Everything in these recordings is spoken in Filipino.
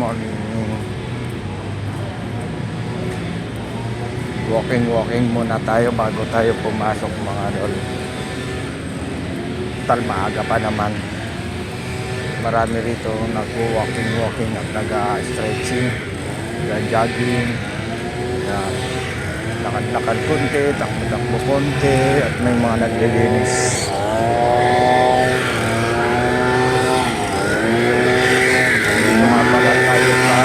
morning. Walking muna tayo bago tayo pumasok mga idol. Tal maaga pa naman. Marami rito nag-walking at nag-stretching, nag-jogging, lakad-lakad konti, takbo-takbo konti, at may mga naglilinis. Lumapalat tayo sa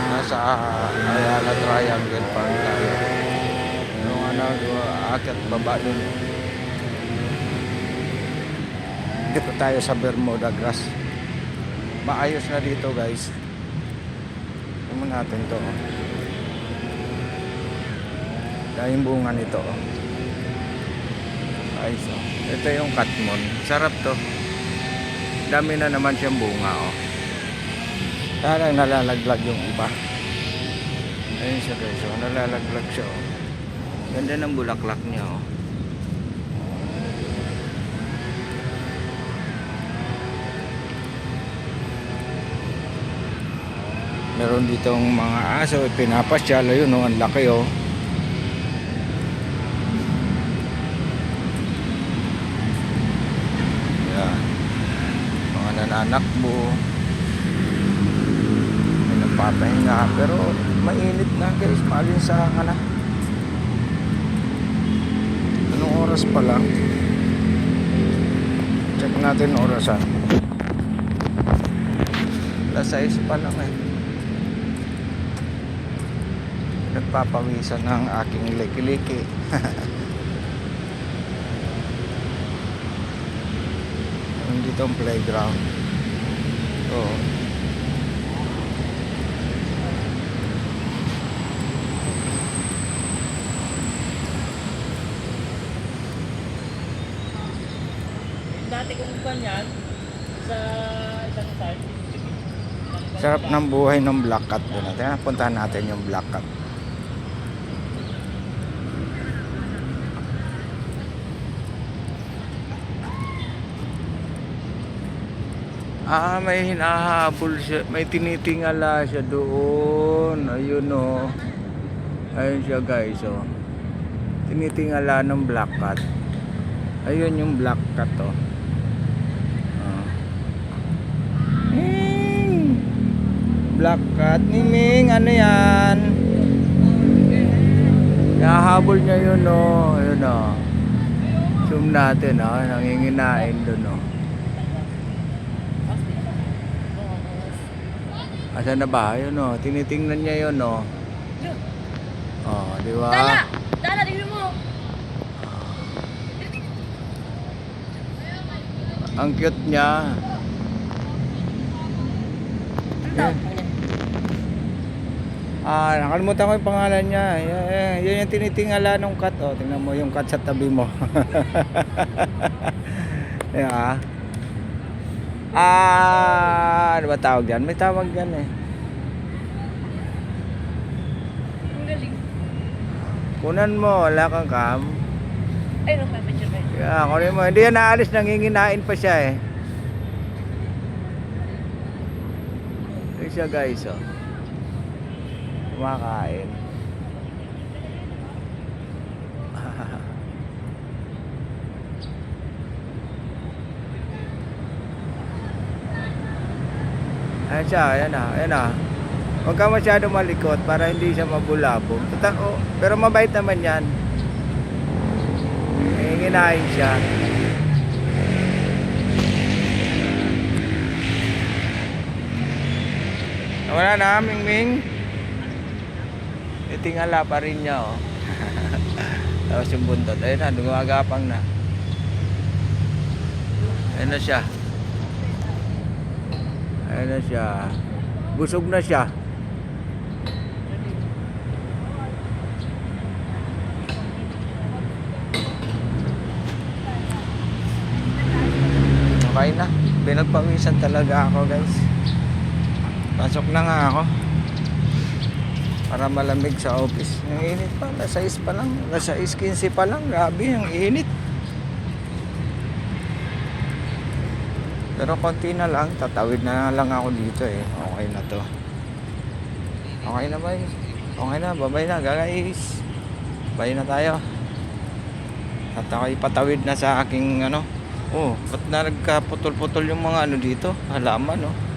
nasa Ayala Triangle Park tayo. Yung akit baba dun. Dito tayo sa Bermuda Grass. Maayos na dito guys. Tingnan natin to. Dahil bunga nito. Ayos oh. Ito yung katmon. Sarap to. Dami na naman siyang bunga oh. Parang nalalaglag yung iba. Ayun siya guys oh. Nalalaglag siya oh. Ganda ng bulaklak niya oh. Meron ditong mga aso, pinapasyal, ayun oh, ang laki oh. Yan. Mga nananakbo. May nagpapahinga, pero mainit na guys, maalinsangan na. Anong oras pa lang? Check natin orasan. Alas 6 pa lang eh. Nagpapawisan ng aking liki-liki. Dito ang playground. Oo. Dati kung ganyan sa isang side. Sarap ng buhay ng Black Cat doon natin. Puntahan natin yung Black Cat. May hinahabol siya, may tinitingala siya doon. Ayun oh. Ayun siya guys oh. Tinitingala ng Black Cat. Ayun yung Black Cat oh. Black Cat, Miming, ano yan? Hinahabol niya yun oh. Ayun oh. Zoom natin oh, nanginginain doon oh. Asan na ba? Ayun o. Tinitingnan niya yun o. Oh, di ba? Dala! Dala, tingnan mo! Ang cute niya. Nakalimutan ko yung pangalan niya. Yan yung tinitingala ng cat o. Tingnan mo yung cat sa tabi mo. Yan ano ba tawag yan? May tawag yan eh. Ang galing. Kunan mo, wala kang cam. Ay, no, may picture ba? Yeah, kunin mo. Hindi yan naalis, nanginginain pa siya eh. Ito siya guys oh. Kumakain. Ayan siya, ayan na. Huwag ka masyado malikot para hindi siya mabulabog. Pero mabait naman yan. Hinginain siya. Wala na, Mingming. Itingala pa rin niya oh. Tapos yung buntot. Ayun na, dumagapang na. Ayun na siya. Ayun na siya. Busog na siya. Okay na. Pinagpawisan talaga ako guys. Pasok na nga ako. Para malamig sa office. Ang init pa. Alas 6 pa lang. Alas 6:15 pa lang. Grabe, ang init. Pero konti na lang, tatawid na lang ako dito eh. Okay na to. Okay na ba? Okay na, babay na guys. Bye na tayo. At ako ipatawid na sa aking ano. Oh, ba't na nagkaputol-putol yung mga ano dito? Halaman, no?